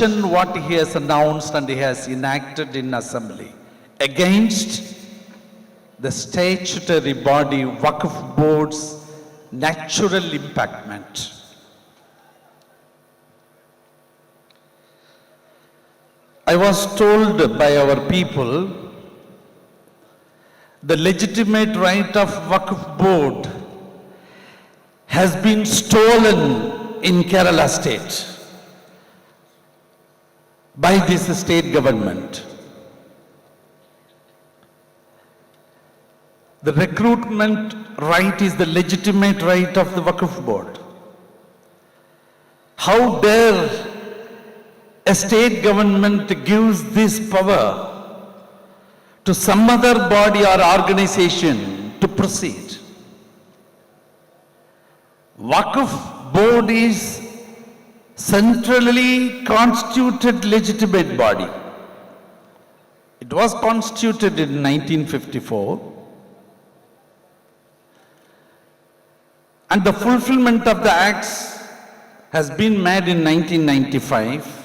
question what he has announced and he has enacted in assembly against the statutory body Waqf Board's natural impactment. I was told by our people the legitimate right of Waqf Board has been stolen in Kerala state by this state government. The recruitment right is the legitimate right of the Waqf Board. How dare a state government gives this power to some other body or organization to proceed? Waqf Board is centrally constituted legitimate body. It was constituted in 1954. And the fulfillment of the acts has been made in 1995.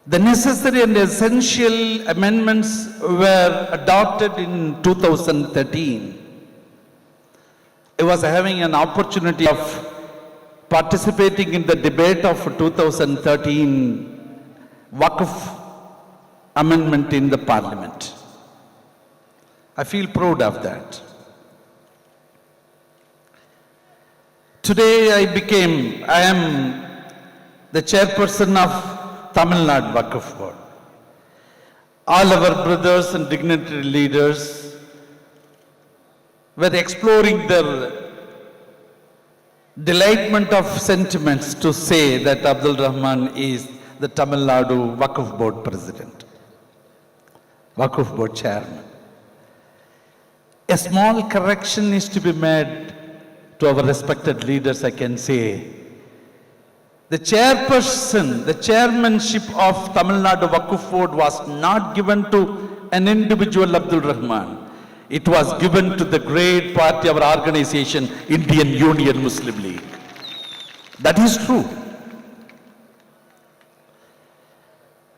The necessary and essential amendments were adopted in 2013. I was having an opportunity of participating in the debate of 2013 Waqf amendment in the parliament. I feel proud of that. Today I am the chairperson of Tamil Nadu Waqf Board. All our brothers and dignitary leaders were exploring their delightment of sentiments to say that Abdul Rahman is the Tamil Nadu Waqf Board president, Waqf Board chairman. A small correction is to be made to our respected leaders, I can say. The chairperson, the chairmanship of Tamil Nadu Waqf Board was not given to an individual Abdul Rahman. It was given to the great party, our organization, Indian Union Muslim League. That is true.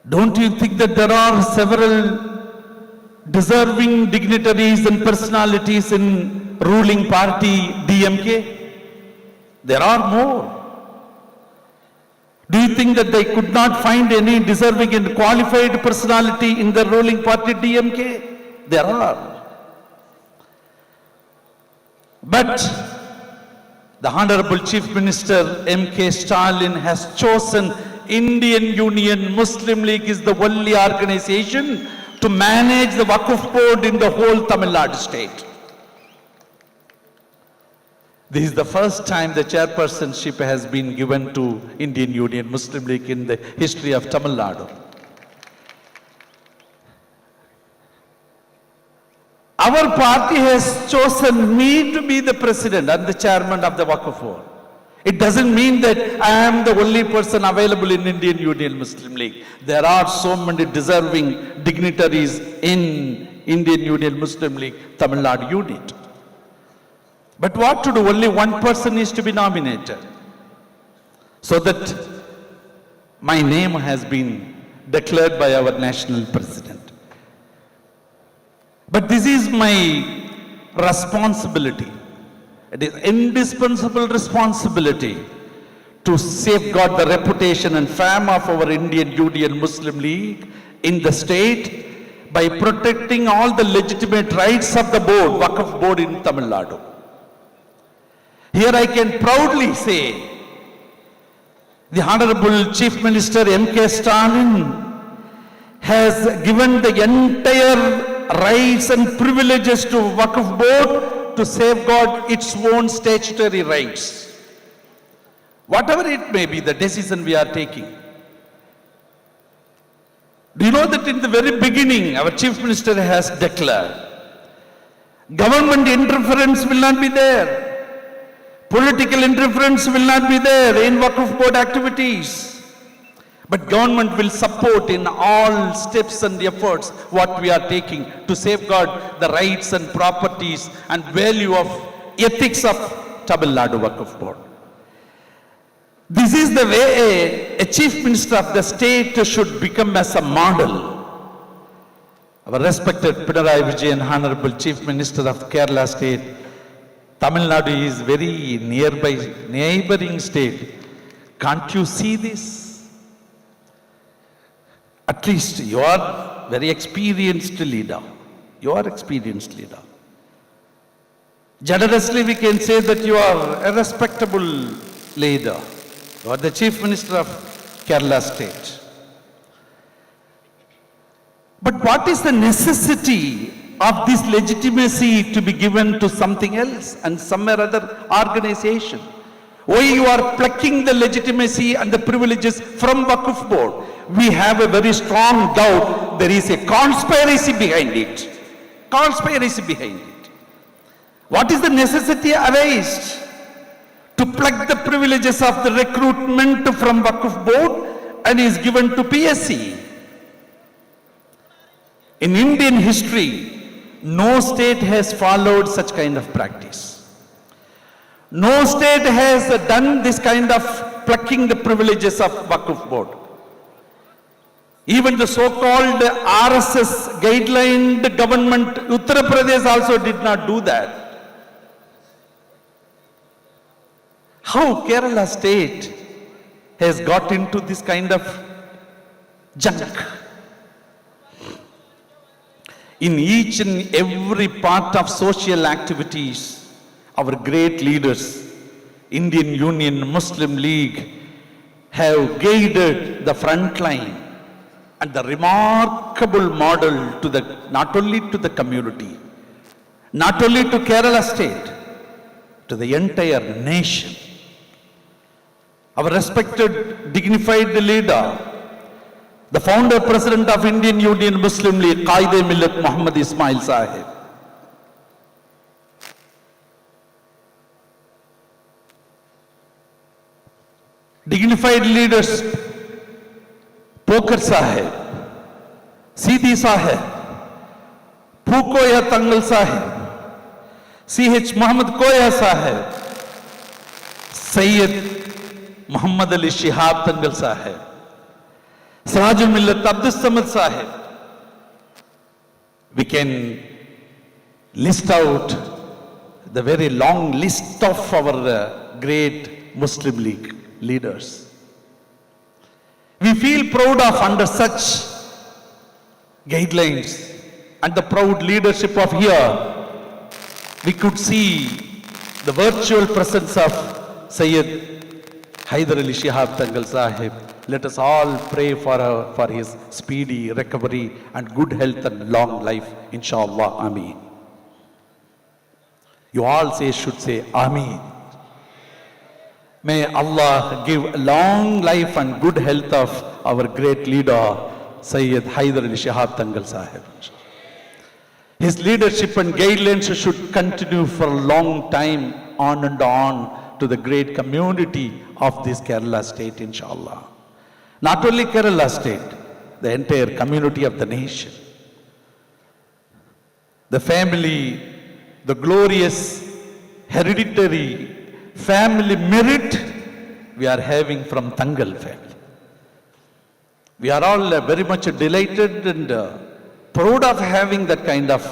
Don't you think that there are several deserving dignitaries and personalities in ruling party DMK? There are more. Do you think that they could not find any deserving and qualified personality in the ruling party DMK? There are. But the Honorable Chief Minister M.K. Stalin has chosen Indian Union Muslim League is the only organization to manage the Waqf Board in the whole Tamil Nadu state. This is the first time the chairpersonship has been given to Indian Union Muslim League in the history of Tamil Nadu. Our party has chosen me to be the president and the chairman of the Waqf Board. It doesn't mean that I am the only person available in Indian Union Muslim League. There are so many deserving dignitaries in Indian Union Muslim League, Tamil Nadu unit. But what to do? Only one person is to be nominated. So that my name has been declared by our national president. But this is my responsibility. It is indispensable responsibility to safeguard the reputation and fame of our Indian Union Muslim League in the state by protecting all the legitimate rights of the board, Waqf Board in Tamil Nadu. Here I can proudly say, the Honorable Chief Minister M.K. Stalin has given the entire rights and privileges to Waqf Board to safeguard its own statutory rights. Whatever it may be, the decision we are taking. Do you know that in the very beginning, our Chief Minister has declared, government interference will not be there. Political interference will not be there in Waqf Board activities. But government will support in all steps and efforts what we are taking to safeguard the rights and properties and value of ethics of Tamil Nadu Waqf Board. This is the way a chief minister of the state should become as a model. Our respected Pinarayi Vijayan, Honorable Chief Minister of Kerala State, Tamil Nadu is very nearby, neighboring state. Can't you see this? At least you are very experienced leader. You are experienced leader. Generously we can say that you are a respectable leader. You are the Chief Minister of Kerala State. But what is the necessity of this legitimacy to be given to something else and somewhere other organization? Why you are plucking the legitimacy and the privileges from Waqf board? We have a very strong doubt there is a conspiracy behind it. Conspiracy behind it. What is the necessity arised to pluck the privileges of the recruitment from Waqf board and is given to PSC? In Indian history, no state has followed such kind of practice. No state has done this kind of plucking the privileges of Waqf board. Even the so-called RSS guideline government, Uttar Pradesh also did not do that. How Kerala state has got into this kind of junk? In each and every part of social activities, our great leaders, Indian Union, Muslim League, have guided the front line and the remarkable model to the, not only to the community, not only to Kerala state, to the entire nation. Our respected, dignified leader, the founder president of Indian Union Muslim League, Qaid-e-Millat Muhammad Ismail Sahib, dignified leaders, Poker Sahib, Sidi Sahib, Pukoya Tangal Sahib, C.H. Muhammad Koya Sahib, Sayyid Muhammad Ali Shihab Tangal Sahib, Sirajul Millat Abdul Samad Sahib. We can list out the very long list of our great Muslim League leaders. We feel proud of under such guidelines and the proud leadership of here. We could see the virtual presence of Sayyid Haidar Ali Shihab Tangal Sahib. Let us all pray for his speedy recovery and good health and long life, inshallah. Ameen. You all should say Ameen. May Allah give long life and good health of our great leader, Sayyid Haidar Ali Shihab Tangal Sahib. His leadership and guidelines should continue for a long time on and on to the great community of this Kerala state, inshallah. Not only Kerala state, the entire community of the nation. The family, the glorious hereditary family merit we are having from Tangal family. We are all very much delighted and proud of having that kind of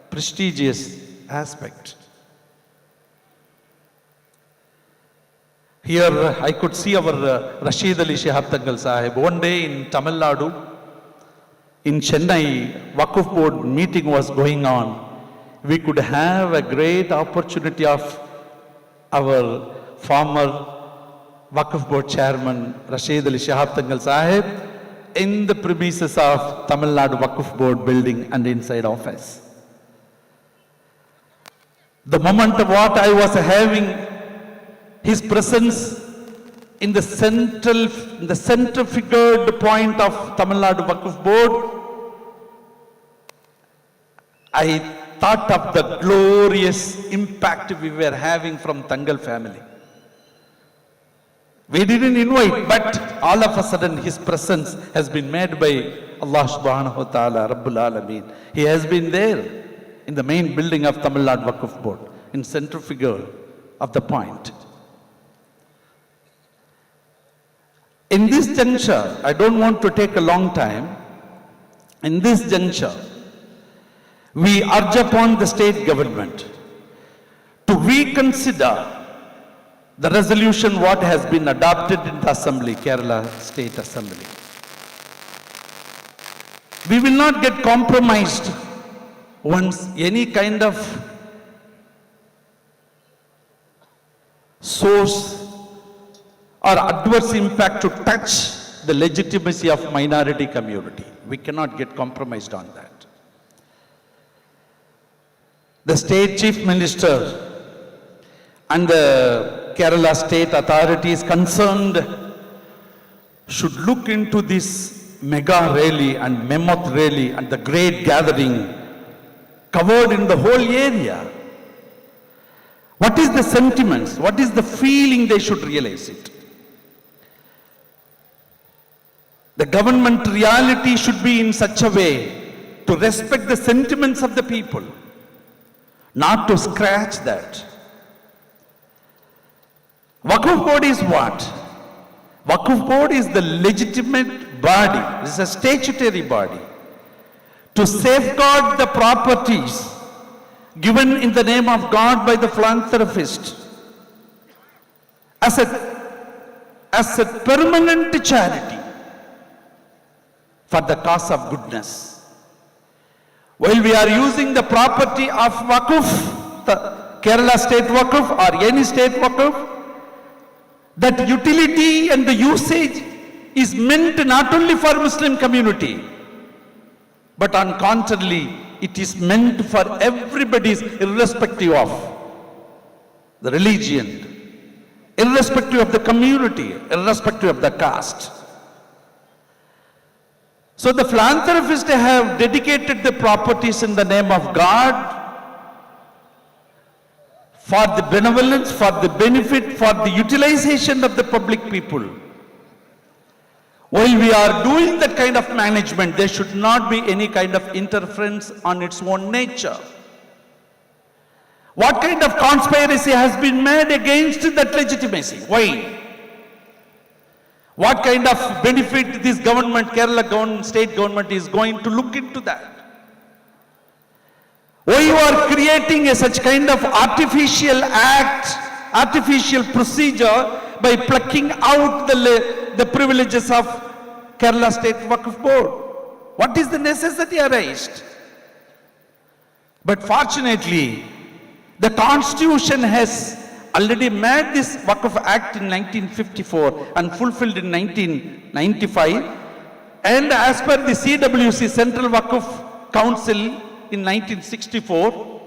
prestigious aspect. Here I could see our Rashid Ali Shihab Tangal Sahib. One day in Tamil Nadu, in Chennai, Waqf board meeting was going on. We could have a great opportunity of our former Waqf board chairman Rashid Ali Shihab Tangal Sahib in the premises of Tamil Nadu Waqf board building and inside office. The moment what I was having his presence in the center figured point of Tamil Nadu Waqf board, I thought of the glorious impact we were having from Tangal family. We didn't invite, but all of a sudden his presence has been made by Allah subhanahu wa ta'ala, Rabbul Alameen. He has been there in the main building of Tamil Nadu Waqf board, in center figure of the point. In this juncture, I don't want to take a long time. In this juncture, we urge upon the state government to reconsider the resolution what has been adopted in the Assembly, Kerala State Assembly. We will not get compromised once any kind of source or adverse impact to touch the legitimacy of minority community. We cannot get compromised on that. The state chief minister and the Kerala state authorities concerned should look into this mega rally and mammoth rally and the great gathering covered in the whole area. What is the sentiments? What is the feeling they should realize it? The government reality should be in such a way to respect the sentiments of the people, not to scratch that. Waqf board is what? Waqf board is the legitimate body, it is a statutory body to safeguard the properties given in the name of God by the philanthropist as a permanent charity for the cause of goodness. While we are using the property of Waqf, the Kerala state Waqf or any state Waqf, that utility and the usage is meant not only for Muslim community, but on contrary, it is meant for everybody's, irrespective of the religion, irrespective of the community, irrespective of the caste. So the philanthropists have dedicated the properties in the name of God for the benevolence, for the benefit, for the utilization of the public people. While we are doing that kind of management, there should not be any kind of interference on its own nature. What kind of conspiracy has been made against that legitimacy? Why? What kind of benefit this government, Kerala government, state government is going to look into that? Why you are creating such kind of artificial act, artificial procedure by plucking out the privileges of Kerala State Waqf Board? What is the necessity arised? But fortunately, the Constitution has already made this Waqf Act in 1954 and fulfilled in 1995. And as per the CWC, Central Waqf Council in 1964,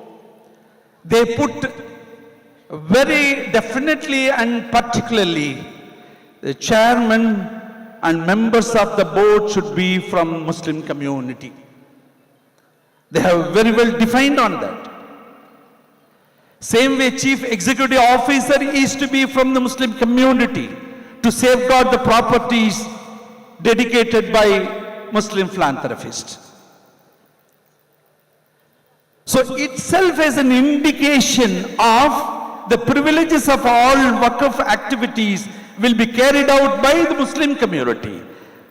they put very definitely and particularly the chairman and members of the board should be from Muslim community. They have very well defined on that. Same way, chief executive officer is to be from the Muslim community to safeguard the properties dedicated by Muslim philanthropists. So itself is an indication of the privileges of all Waqf activities will be carried out by the Muslim community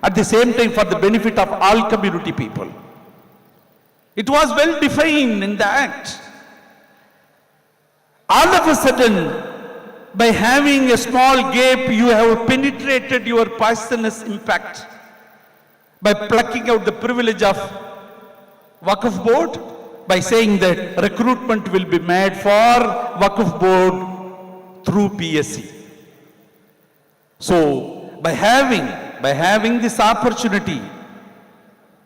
at the same time for the benefit of all community people. It was well defined in the Act. All of a sudden, by having a small gap, you have penetrated your poisonous impact by plucking out the privilege of Waqf board by saying that recruitment will be made for Waqf board through PSC. So by having this opportunity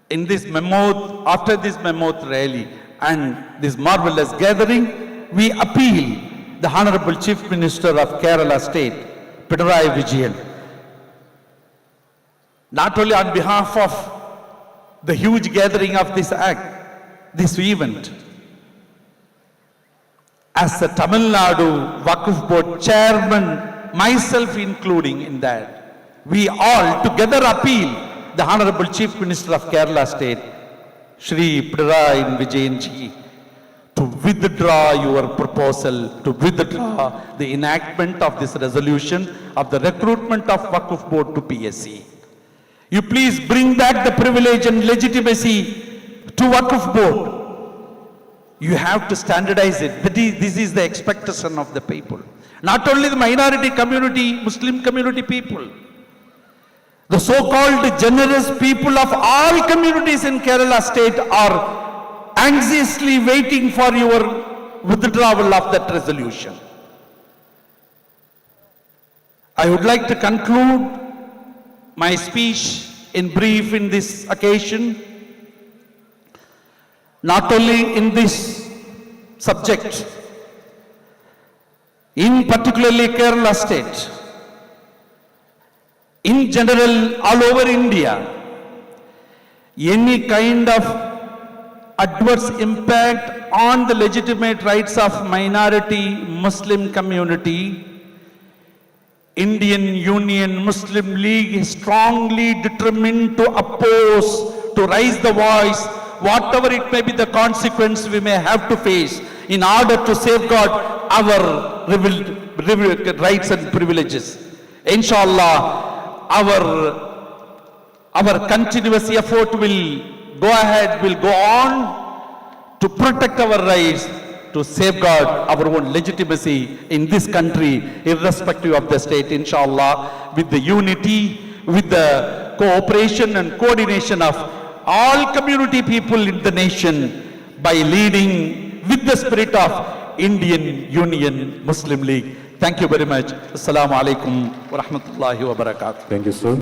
in this mammoth, after this mammoth rally and this marvelous gathering, we appeal the Honorable Chief Minister of Kerala State, Pinarayi Vijayan, not only on behalf of the huge gathering of this act, this event, as the Tamil Nadu Waqf Board Chairman, myself including in that, we all together appeal the Honorable Chief Minister of Kerala State, Shri Pinarayi Vijayan ji, to withdraw your proposal, to withdraw the enactment of this resolution of the recruitment of Waqf Board to PSC. You please bring back the privilege and legitimacy to Waqf Board. You have to standardize it. This is the expectation of the people. Not only the minority community, Muslim community people, the so-called generous people of all communities in Kerala state are anxiously waiting for your withdrawal of that resolution. I would like to conclude my speech in brief in this occasion, not only in this subject, in particularly Kerala state, in general all over India, any kind of adverse impact on the legitimate rights of minority Muslim community, Indian Union Muslim League is strongly determined to oppose, to raise the voice, whatever it may be the consequence we may have to face in order to safeguard our rights and privileges. Inshallah, our continuous effort will go ahead, will go on to protect our rights, to safeguard our own legitimacy in this country, irrespective of the state, inshallah, with the unity, with the cooperation and coordination of all community people in the nation, by leading with the spirit of Indian Union Muslim League. Thank you very much. Assalamu alaikum wa rahmatullahi wa barakatuh. Thank you, sir.